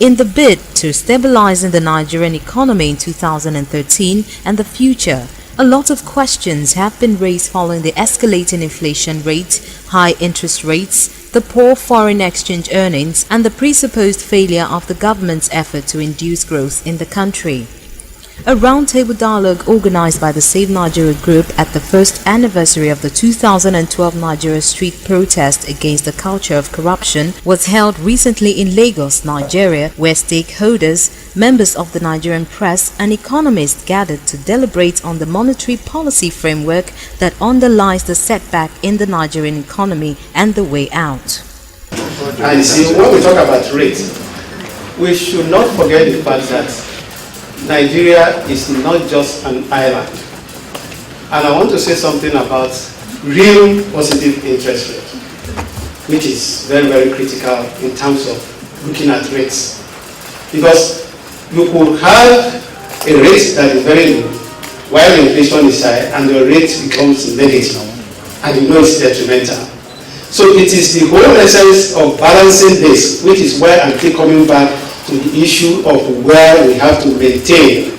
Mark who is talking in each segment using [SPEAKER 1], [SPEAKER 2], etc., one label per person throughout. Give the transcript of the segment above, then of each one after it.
[SPEAKER 1] In the bid to stabilize the Nigerian economy in 2013 and the future, a lot of questions have been raised following the escalating inflation rate, high interest rates, the poor foreign exchange earnings, and the presupposed failure of the government's effort to induce growth in the country. A roundtable dialogue organized by the Save Nigeria group at the first anniversary of the 2012 Nigeria street protest against the culture of corruption was held recently in Lagos, Nigeria, where stakeholders, members of the Nigerian press, and economists gathered to deliberate on the monetary policy framework that underlies the setback in the Nigerian economy and the way out.
[SPEAKER 2] And see, when we talk about rate, we should not forget the fact that Nigeria is not just an island. And I want to say something about real positive interest rate, which is very, very critical in terms of looking at rates. Because you could have a rate that is very low while inflation is high and the rate becomes negative and you know it's detrimental. So it is the whole essence of balancing this, which is where I keep coming back to the issue of where we have to maintain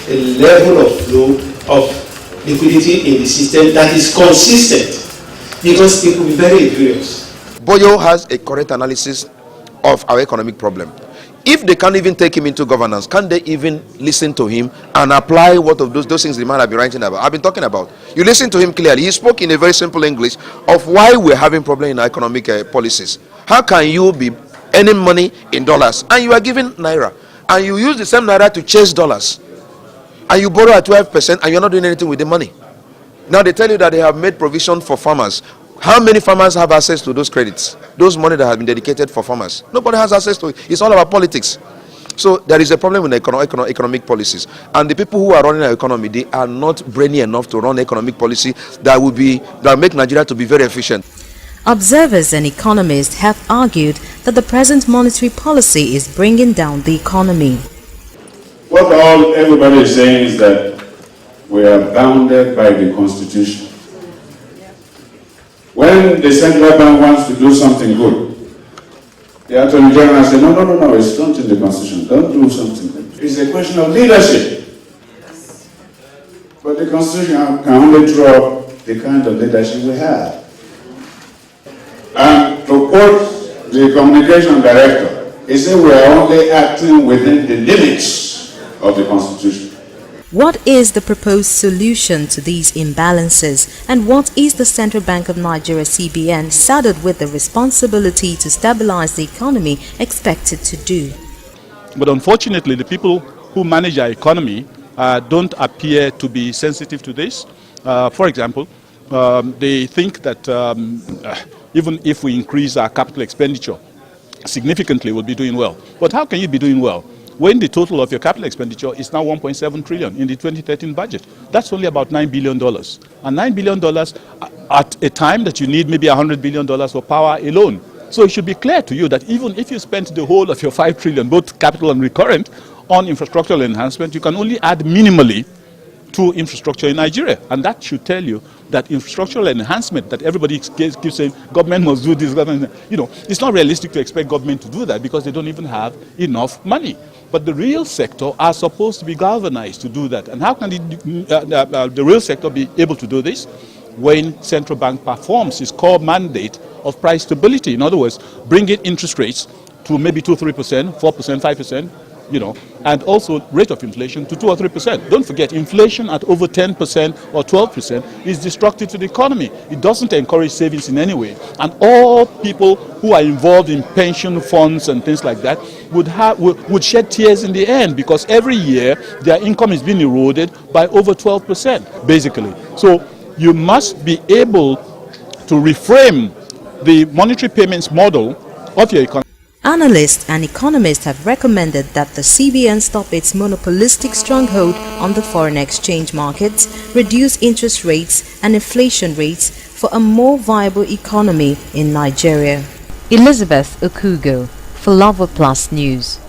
[SPEAKER 2] a level of flow of liquidity in the system that is consistent, because it will be very curious.
[SPEAKER 3] Boyo has a correct analysis of our economic problem. If they can't even take him into governance, can't they even listen to him and apply what of those things the man have been writing about? I've been talking about. You listen to him clearly. He spoke in a very simple English of why we're having problem in our economic policies. How can you be earning money in dollars and you are giving naira, and you use the same naira to chase dollars, and you borrow at 12% and you're not doing anything with the money? Now they tell you that they have made provision for farmers. How many farmers have access to those credits, those money that has been dedicated for farmers? Nobody has access to it. It's all about politics. So there is a problem with economic policies, and the people who are running our economy, they are not brainy enough to run economic policy that will make Nigeria to be very efficient.
[SPEAKER 1] Observers and economists have argued that the present monetary policy is bringing down the economy.
[SPEAKER 4] What everybody is saying is that we are bounded by the Constitution. When the central bank wants to do something good, the Attorney General says, no, it's not in the Constitution. Don't do something good. It's a question of leadership. But the Constitution can only draw the kind of leadership we have. And to quote the communication director, he said we are only acting within the limits of the Constitution.
[SPEAKER 1] What is the proposed solution to these imbalances, and what is the Central Bank of Nigeria (CBN) saddled with the responsibility to stabilize the economy expected to do?
[SPEAKER 5] But unfortunately, the people who manage our economy don't appear to be sensitive to this. For example, they think that even if we increase our capital expenditure significantly, we'll be doing well. But how can you be doing well when the total of your capital expenditure is now 1.7 trillion in the 2013 budget? That's only about $9 billion. And $9 billion at a time that you need maybe $100 billion for power alone. So it should be clear to you that even if you spend the whole of your 5 trillion, both capital and recurrent, on infrastructural enhancement, you can only add minimally to infrastructure in Nigeria. And that should tell you that infrastructural enhancement that everybody keeps saying, government must do this, government, it's not realistic to expect government to do that because they don't even have enough money. But the real sector are supposed to be galvanized to do that. And how can the real sector be able to do this? When central bank performs its core mandate of price stability. In other words, bringing interest rates to maybe 2-3%, 4%, 5%, and also rate of inflation to 2 or 3%. Don't forget, inflation at over 10% or 12% is destructive to the economy. It doesn't encourage savings in any way. And all people who are involved in pension funds and things like that would shed tears in the end, because every year their income is being eroded by over 12%, basically. So you must be able to reframe the monetary payments model of your economy.
[SPEAKER 1] Analysts and economists have recommended that the CBN stop its monopolistic stronghold on the foreign exchange markets, reduce interest rates and inflation rates for a more viable economy in Nigeria. Elizabeth OKEUGO for LoveworldPlus News.